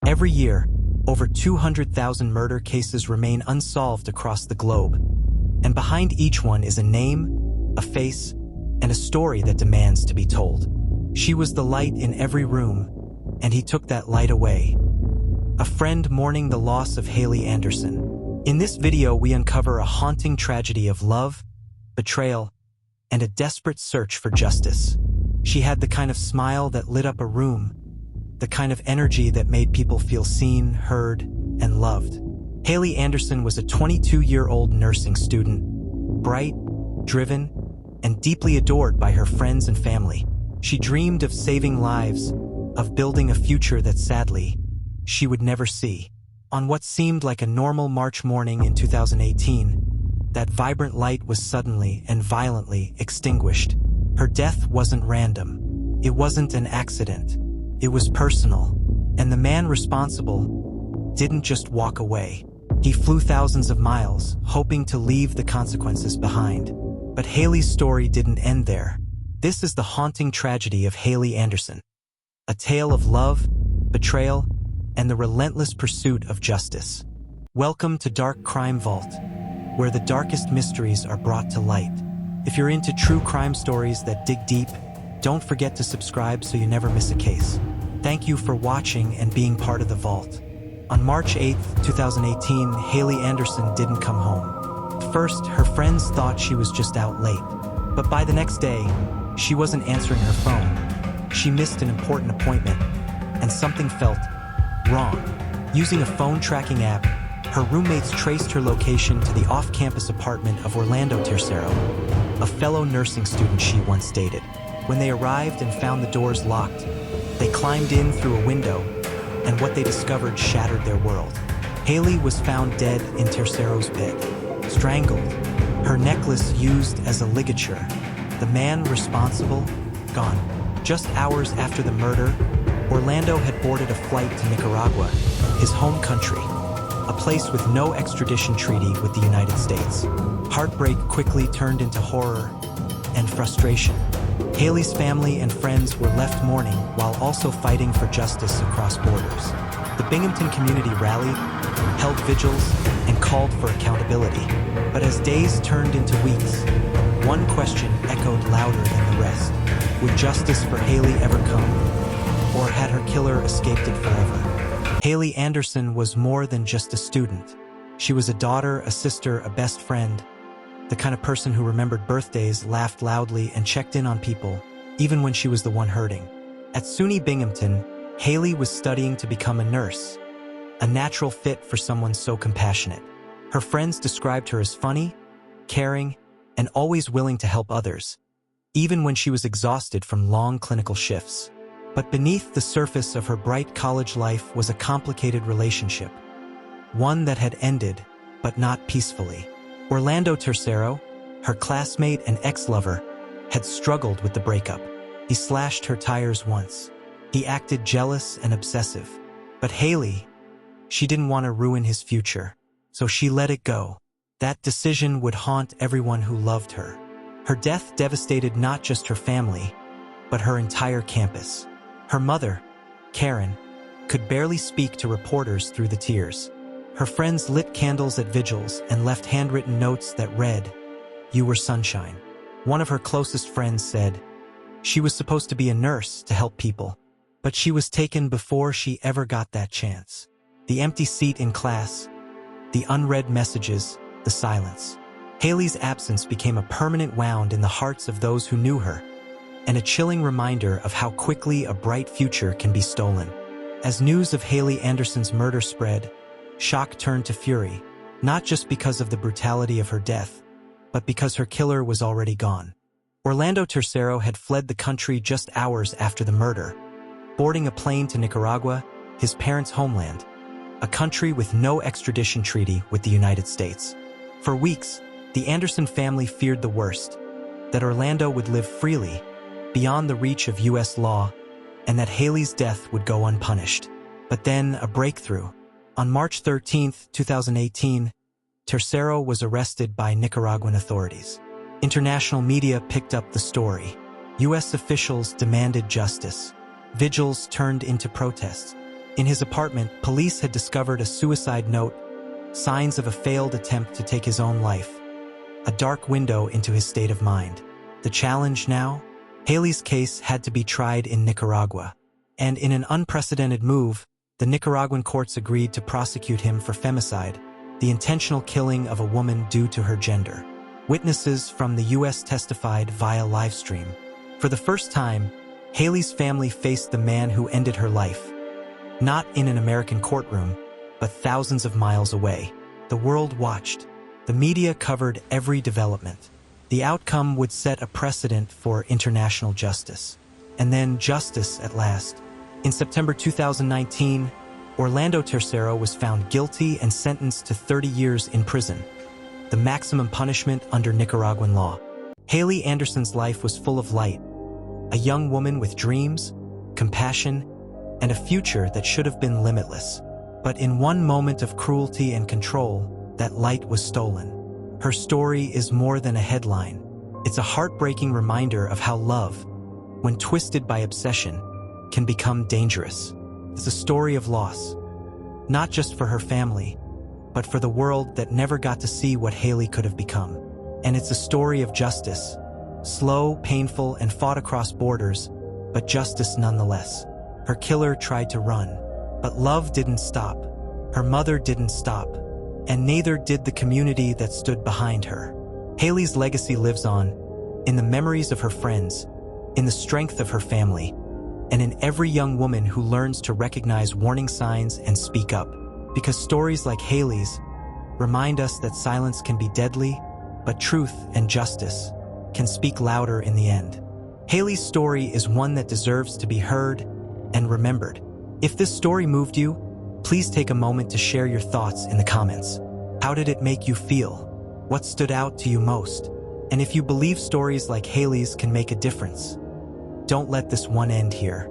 Every year, over 200,000 murder cases remain unsolved across the globe, and behind each one is a name, a face, and a story that demands to be told. She was the light in every room, and he took that light away. A friend mourning the loss of Hailey Anderson. In this video, we uncover a haunting tragedy of love, betrayal, and a desperate search for justice. She had the kind of smile that lit up a room, the kind of energy that made people feel seen, heard, and loved. Hailey Anderson was a 22-year-old nursing student, bright, driven, and deeply adored by her friends and family. She dreamed of saving lives, of building a future that sadly, she would never see. On what seemed like a normal March morning in 2018, that vibrant light was suddenly and violently extinguished. Her death wasn't random. It wasn't an accident. It was personal. And the man responsible didn't just walk away. He flew thousands of miles, hoping to leave the consequences behind. But Hailey's story didn't end there. This is the haunting tragedy of Hailey Anderson. A tale of love, betrayal, and the relentless pursuit of justice. Welcome to Dark Crime Vault, where the darkest mysteries are brought to light. If you're into true crime stories that dig deep, don't forget to subscribe so you never miss a case. Thank you for watching and being part of the vault. On March 8, 2018, Hailey Anderson didn't come home. First, her friends thought she was just out late. But by the next day, she wasn't answering her phone. She missed an important appointment, and something felt wrong. Using a phone tracking app, her roommates traced her location to the off-campus apartment of Orlando Tercero, a fellow nursing student she once dated. When they arrived and found the doors locked, they climbed in through a window, and what they discovered shattered their world. Hailey was found dead in Tercero's bed, strangled, her necklace used as a ligature. The man responsible, gone. Just hours after the murder, Orlando had boarded a flight to Nicaragua, his home country, a place with no extradition treaty with the United States. Heartbreak quickly turned into horror and frustration. Hailey's family and friends were left mourning while also fighting for justice across borders. The Binghamton community rallied, held vigils, and called for accountability. But as days turned into weeks, one question echoed louder than the rest. Would justice for Hailey ever come? Or had her killer escaped it forever? Hailey Anderson was more than just a student. She was a daughter, a sister, a best friend, the kind of person who remembered birthdays, laughed loudly, and checked in on people, even when she was the one hurting. At SUNY Binghamton, Hailey was studying to become a nurse, a natural fit for someone so compassionate. Her friends described her as funny, caring, and always willing to help others, even when she was exhausted from long clinical shifts. But beneath the surface of her bright college life was a complicated relationship, one that had ended, but not peacefully. Orlando Tercero, her classmate and ex-lover, had struggled with the breakup. He slashed her tires once. He acted jealous and obsessive. But Hailey, she didn't want to ruin his future, so she let it go. That decision would haunt everyone who loved her. Her death devastated not just her family, but her entire campus. Her mother, Karen, could barely speak to reporters through the tears. Her friends lit candles at vigils and left handwritten notes that read, "You were sunshine." One of her closest friends said, she was supposed to be a nurse to help people, but she was taken before she ever got that chance. The empty seat in class, the unread messages, the silence. Hailey's absence became a permanent wound in the hearts of those who knew her, and a chilling reminder of how quickly a bright future can be stolen. As news of Hailey Anderson's murder spread, shock turned to fury, not just because of the brutality of her death, but because her killer was already gone. Orlando Tercero had fled the country just hours after the murder, boarding a plane to Nicaragua, his parents' homeland, a country with no extradition treaty with the United States. For weeks, the Anderson family feared the worst, that Orlando would live freely, beyond the reach of U.S. law, and that Hailey's death would go unpunished. But then, a breakthrough. On March 13, 2018, Tercero was arrested by Nicaraguan authorities. International media picked up the story. U.S. officials demanded justice. Vigils turned into protests. In his apartment, police had discovered a suicide note, signs of a failed attempt to take his own life, a dark window into his state of mind. The challenge now? Hailey's case had to be tried in Nicaragua, and in an unprecedented move, the Nicaraguan courts agreed to prosecute him for femicide, the intentional killing of a woman due to her gender. Witnesses from the U.S. testified via livestream. For the first time, Hailey's family faced the man who ended her life. Not in an American courtroom, but thousands of miles away. The world watched. The media covered every development. The outcome would set a precedent for international justice. And then justice at last. In September 2019, Orlando Tercero was found guilty and sentenced to 30 years in prison, the maximum punishment under Nicaraguan law. Hailey Anderson's life was full of light, a young woman with dreams, compassion, and a future that should have been limitless. But in one moment of cruelty and control, that light was stolen. Her story is more than a headline. It's a heartbreaking reminder of how love, when twisted by obsession, can become dangerous. It's a story of loss, not just for her family, but for the world that never got to see what Hailey could have become. And it's a story of justice, slow, painful, and fought across borders, but justice nonetheless. Her killer tried to run, but love didn't stop. Her mother didn't stop, and neither did the community that stood behind her. Hailey's legacy lives on, in the memories of her friends, in the strength of her family, and in every young woman who learns to recognize warning signs and speak up. Because stories like Hailey's remind us that silence can be deadly, but truth and justice can speak louder in the end. Hailey's story is one that deserves to be heard and remembered. If this story moved you, please take a moment to share your thoughts in the comments. How did it make you feel? What stood out to you most? And if you believe stories like Hailey's can make a difference, don't let this one end here.